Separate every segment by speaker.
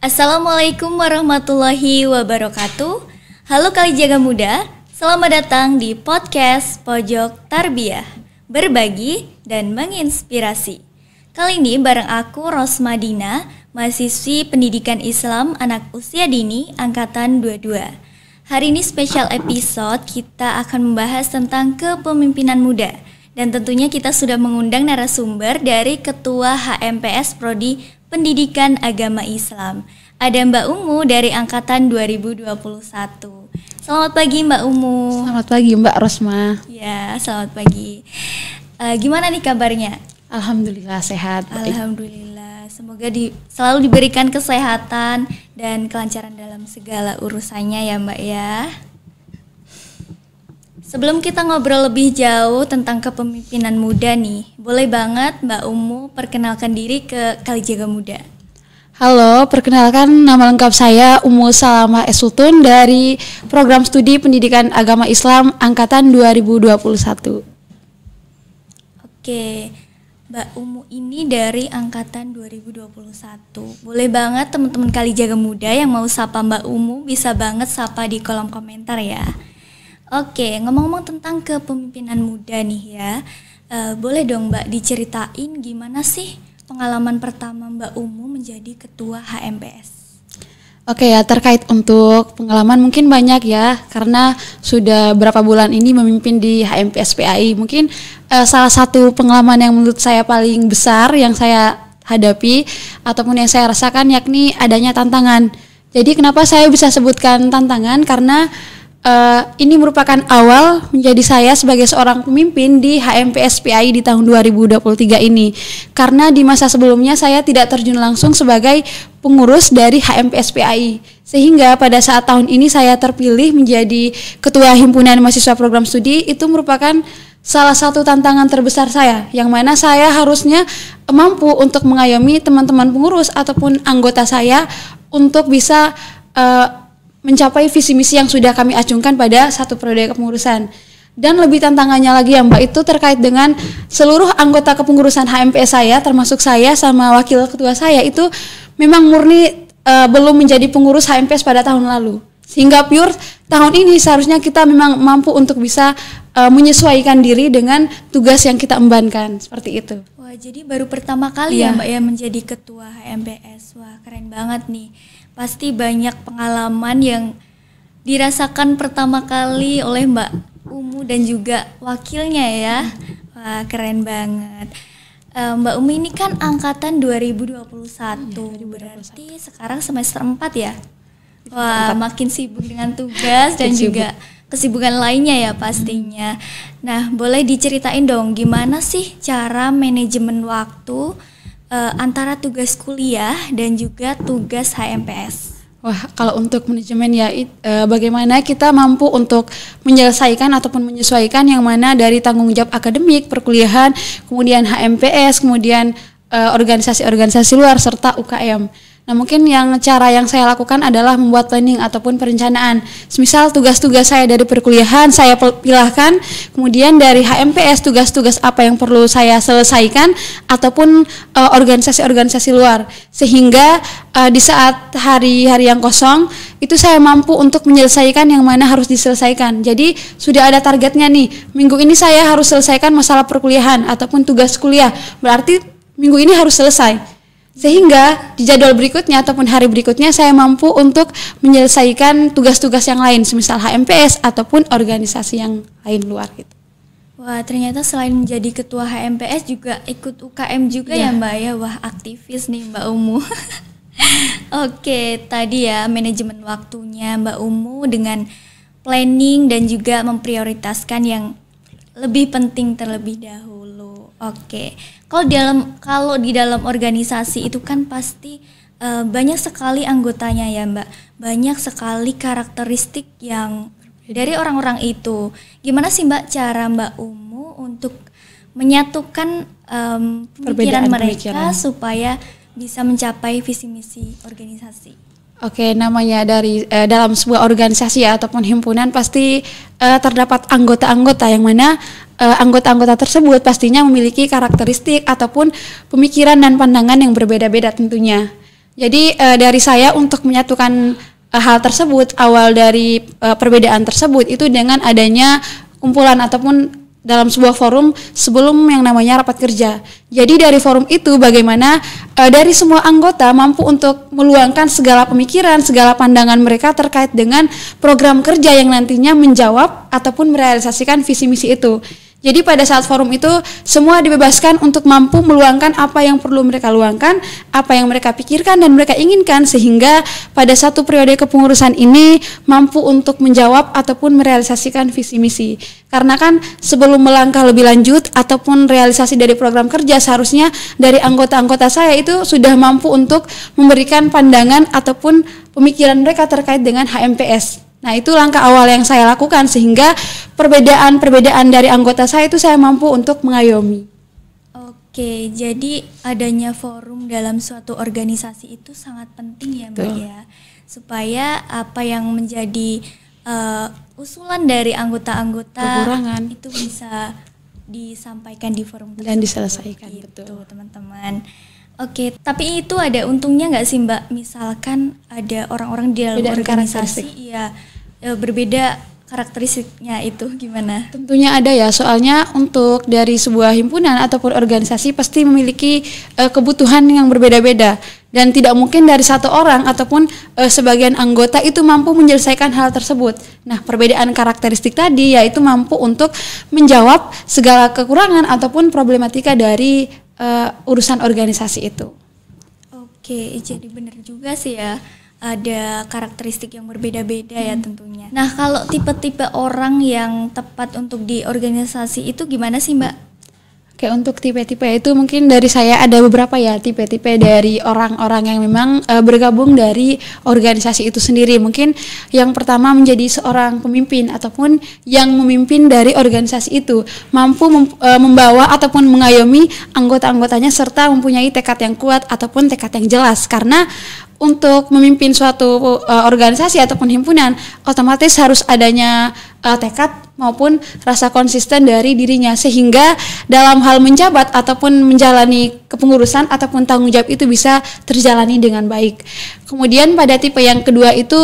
Speaker 1: Assalamualaikum warahmatullahi wabarakatuh. Halo Kalijaga Muda, selamat datang di podcast Pojok Tarbiyah, berbagi dan menginspirasi. Kali ini bareng aku Rosma Dina, mahasiswi pendidikan Islam anak usia dini angkatan 22. Hari ini spesial episode, kita akan membahas tentang kepemimpinan muda. Dan tentunya kita sudah mengundang narasumber dari Ketua HMPS Prodi Pendidikan Agama Islam. Ada Mbak Umu dari angkatan 2021. Selamat pagi Mbak Umu.
Speaker 2: Selamat pagi Mbak Rosma.
Speaker 1: Ya, selamat pagi. Gimana nih kabarnya?
Speaker 2: Alhamdulillah sehat.
Speaker 1: Alhamdulillah. Semoga selalu diberikan kesehatan dan kelancaran dalam segala urusannya ya Mbak ya. Sebelum kita ngobrol lebih jauh tentang kepemimpinan muda nih, boleh banget Mbak Umu perkenalkan diri ke Kalijaga Muda.
Speaker 2: Halo, perkenalkan nama lengkap saya Umu Salamah S. Sultun dari Program Studi Pendidikan Agama Islam Angkatan 2021.
Speaker 1: Oke, Mbak Umu ini dari Angkatan 2021. Boleh banget teman-teman Kalijaga Muda yang mau sapa Mbak Umu bisa banget sapa di kolom komentar ya. Oke, ngomong-ngomong tentang kepemimpinan muda nih ya, boleh dong Mbak diceritain gimana sih pengalaman pertama Mbak Umu menjadi ketua HMPS?
Speaker 2: Oke ya, terkait untuk pengalaman mungkin banyak ya, karena sudah berapa bulan ini memimpin di HMPS PAI. Mungkin salah satu pengalaman yang menurut saya paling besar yang saya hadapi ataupun yang saya rasakan yakni adanya tantangan. Jadi kenapa saya bisa sebutkan tantangan? Karena ini merupakan awal menjadi saya sebagai seorang pemimpin di HMPS PAI di tahun 2023 ini. Karena di masa sebelumnya saya tidak terjun langsung sebagai pengurus dari HMPS PAI. Sehingga pada saat tahun ini saya terpilih menjadi Ketua Himpunan Mahasiswa Program Studi, itu merupakan salah satu tantangan terbesar saya, yang mana saya harusnya mampu untuk mengayomi teman-teman pengurus ataupun anggota saya untuk bisa mencapai visi misi yang sudah kami acungkan pada satu periode kepengurusan. Dan lebih tantangannya lagi ya Mbak, itu terkait dengan seluruh anggota kepengurusan HMPS saya, termasuk saya sama wakil ketua saya, itu memang murni belum menjadi pengurus HMPS pada tahun lalu. Sehingga pure tahun ini seharusnya kita memang mampu untuk bisa menyesuaikan diri dengan tugas yang kita embankan, seperti itu.
Speaker 1: Wah, jadi baru pertama kali ya Mbak ya menjadi ketua HMPS. Wah, keren banget nih. Pasti banyak pengalaman yang dirasakan pertama kali oleh Mbak Umu dan juga wakilnya ya. Wah, keren banget. Mbak Umu ini kan angkatan 2021, berarti sekarang semester 4 ya? Wah, makin sibuk dengan tugas dan juga kesibukan lainnya ya pastinya. Nah, boleh diceritain dong gimana sih cara manajemen waktu antara tugas kuliah dan juga tugas HMPS?
Speaker 2: Wah, kalau untuk manajemen ya bagaimana kita mampu untuk menyelesaikan ataupun menyesuaikan yang mana dari tanggung jawab akademik, perkuliahan, kemudian HMPS, kemudian organisasi-organisasi luar serta UKM. Nah, mungkin cara yang saya lakukan adalah membuat planning ataupun perencanaan. Semisal tugas-tugas saya dari perkuliahan saya pilahkan, kemudian dari HMPS tugas-tugas apa yang perlu saya selesaikan ataupun organisasi-organisasi luar. Sehingga di saat hari-hari yang kosong itu saya mampu untuk menyelesaikan yang mana harus diselesaikan. Jadi sudah ada targetnya nih. Minggu ini saya harus selesaikan masalah perkuliahan ataupun tugas kuliah. Berarti minggu ini harus selesai. Sehingga di jadwal berikutnya ataupun hari berikutnya saya mampu untuk menyelesaikan tugas-tugas yang lain, semisal HMPS ataupun organisasi yang lain luar gitu.
Speaker 1: Wah, ternyata selain menjadi ketua HMPS juga ikut UKM juga ya Mbak ya. Wah, aktivis nih Mbak Umu. Oke, tadi ya manajemen waktunya Mbak Umu dengan planning dan juga memprioritaskan yang lebih penting terlebih dahulu. Oke. Kalau di dalam organisasi itu kan pasti banyak sekali anggotanya ya Mbak. Banyak sekali karakteristik yang dari orang-orang itu. Gimana sih Mbak cara Mbak Umu untuk menyatukan pemikiran mereka supaya bisa mencapai visi misi organisasi?
Speaker 2: Oke, namanya dari dalam sebuah organisasi ya, ataupun himpunan pasti terdapat anggota-anggota yang mana anggota-anggota tersebut pastinya memiliki karakteristik ataupun pemikiran dan pandangan yang berbeda-beda tentunya. Jadi dari saya untuk menyatukan hal tersebut, awal dari perbedaan tersebut itu dengan adanya kumpulan ataupun dalam sebuah forum sebelum yang namanya rapat kerja. Jadi dari forum itu bagaimana dari semua anggota mampu untuk meluangkan segala pemikiran, segala pandangan mereka terkait dengan program kerja yang nantinya menjawab ataupun merealisasikan visi misi itu. Jadi pada saat forum itu semua dibebaskan untuk mampu meluangkan apa yang perlu mereka luangkan, apa yang mereka pikirkan dan mereka inginkan, sehingga pada satu periode kepengurusan ini mampu untuk menjawab ataupun merealisasikan visi misi. Karena kan sebelum melangkah lebih lanjut ataupun realisasi dari program kerja, seharusnya dari anggota-anggota saya itu sudah mampu untuk memberikan pandangan ataupun pemikiran mereka terkait dengan HMPS. Nah, itu langkah awal yang saya lakukan sehingga perbedaan-perbedaan dari anggota saya itu saya mampu untuk mengayomi.
Speaker 1: Oke, jadi adanya forum dalam suatu organisasi itu sangat penting ya Mbak ya, supaya apa yang menjadi usulan dari anggota-anggota itu bisa disampaikan di forum tersebut
Speaker 2: dan diselesaikan,
Speaker 1: gitu, betul teman-teman. Oke, tapi itu ada untungnya nggak sih Mbak? Misalkan ada orang-orang di dalam organisasi, berbeda karakteristiknya, itu gimana?
Speaker 2: Tentunya ada ya, soalnya untuk dari sebuah himpunan ataupun organisasi pasti memiliki kebutuhan yang berbeda-beda dan tidak mungkin dari satu orang ataupun sebagian anggota itu mampu menyelesaikan hal tersebut. Nah, perbedaan karakteristik tadi yaitu mampu untuk menjawab segala kekurangan ataupun problematika dari urusan organisasi itu.
Speaker 1: Oke, jadi benar juga sih ya, ada karakteristik yang berbeda-beda ya tentunya. Nah, kalau tipe-tipe orang yang tepat untuk di organisasi itu gimana sih Mbak?
Speaker 2: Oke, untuk tipe-tipe itu mungkin dari saya ada beberapa ya tipe-tipe dari orang-orang yang memang bergabung dari organisasi itu sendiri. Mungkin yang pertama menjadi seorang pemimpin ataupun yang memimpin dari organisasi itu, mampu membawa ataupun mengayomi anggota-anggotanya serta mempunyai tekad yang kuat ataupun tekad yang jelas. Karena untuk memimpin suatu organisasi ataupun himpunan otomatis harus adanya tekad maupun rasa konsisten dari dirinya, sehingga dalam hal menjabat ataupun menjalani kepengurusan ataupun tanggung jawab itu bisa terjalani dengan baik. Kemudian pada tipe yang kedua itu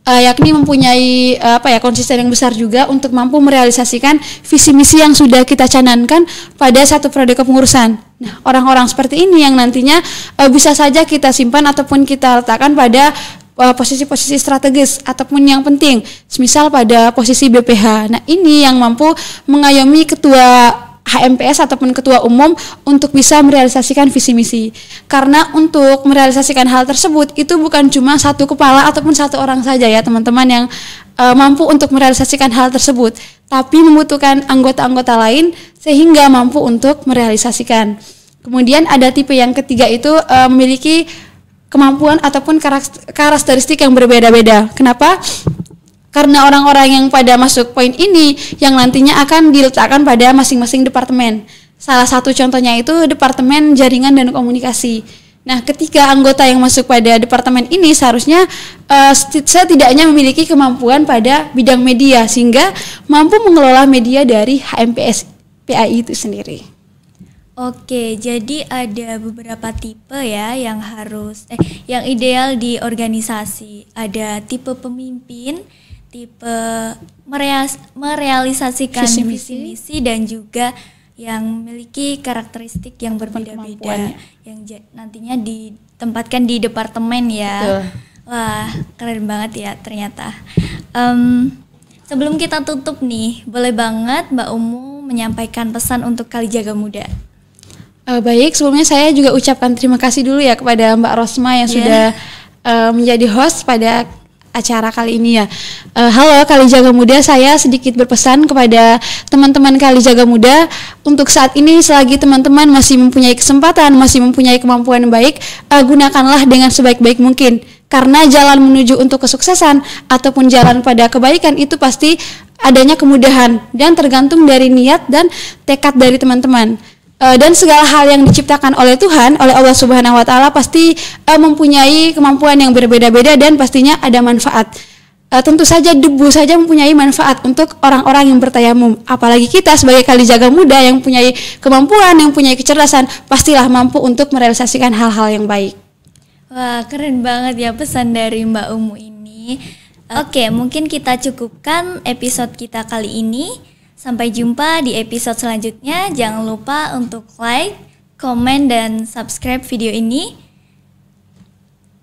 Speaker 2: yakni mempunyai konsisten yang besar juga untuk mampu merealisasikan visi misi yang sudah kita canangkan pada satu periode kepengurusan. Nah, orang-orang seperti ini yang nantinya bisa saja kita simpan ataupun kita letakkan pada posisi-posisi strategis ataupun yang penting, semisal pada posisi BPH. Nah, ini yang mampu mengayomi ketua HMPS ataupun ketua umum untuk bisa merealisasikan visi misi. Karena untuk merealisasikan hal tersebut itu bukan cuma satu kepala ataupun satu orang saja ya teman-teman yang mampu untuk merealisasikan hal tersebut, tapi membutuhkan anggota-anggota lain sehingga mampu untuk merealisasikan. Kemudian ada tipe yang ketiga itu memiliki kemampuan ataupun karakteristik yang berbeda-beda. Kenapa? Karena orang-orang yang pada masuk poin ini yang nantinya akan diletakkan pada masing-masing departemen. Salah satu contohnya itu Departemen Jaringan dan Komunikasi. Nah, ketika anggota yang masuk pada departemen ini seharusnya setidaknya memiliki kemampuan pada bidang media sehingga mampu mengelola media dari HMPS PAI itu sendiri.
Speaker 1: Oke, jadi ada beberapa tipe ya yang yang ideal di organisasi. Ada tipe pemimpin, tipe merealisasikan visi misi dan juga yang memiliki karakteristik yang berbeda-beda yang nantinya ditempatkan di departemen ya. Betul. Wah, keren banget ya ternyata. Sebelum kita tutup nih, boleh banget Mbak Umu menyampaikan pesan untuk Kalijaga Muda.
Speaker 2: Baik, sebelumnya saya juga ucapkan terima kasih dulu ya kepada Mbak Rosma yang sudah menjadi host pada acara kali ini ya. Halo Kalijaga Muda, saya sedikit berpesan kepada teman-teman Kalijaga Muda untuk saat ini selagi teman-teman masih mempunyai kesempatan, masih mempunyai kemampuan yang baik, gunakanlah dengan sebaik-baik mungkin. Karena jalan menuju untuk kesuksesan ataupun jalan pada kebaikan itu pasti adanya kemudahan dan tergantung dari niat dan tekad dari teman-teman. Dan segala hal yang diciptakan oleh Tuhan, oleh Allah Subhanahu wa Ta'ala pasti mempunyai kemampuan yang berbeda-beda dan pastinya ada manfaat. Tentu saja debu saja mempunyai manfaat untuk orang-orang yang bertayamum. Apalagi kita sebagai Kalijaga Muda yang mempunyai kemampuan, yang mempunyai kecerdasan, pastilah mampu untuk merealisasikan hal-hal yang baik.
Speaker 1: Wah, keren banget ya pesan dari Mbak Umu ini. Oke, mungkin kita cukupkan episode kita kali ini. Sampai jumpa di episode selanjutnya. Jangan lupa untuk like, komen, dan subscribe video ini.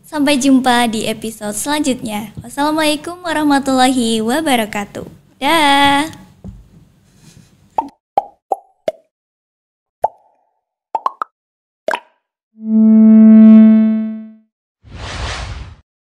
Speaker 1: Sampai jumpa di episode selanjutnya. Wassalamualaikum warahmatullahi wabarakatuh. Dah.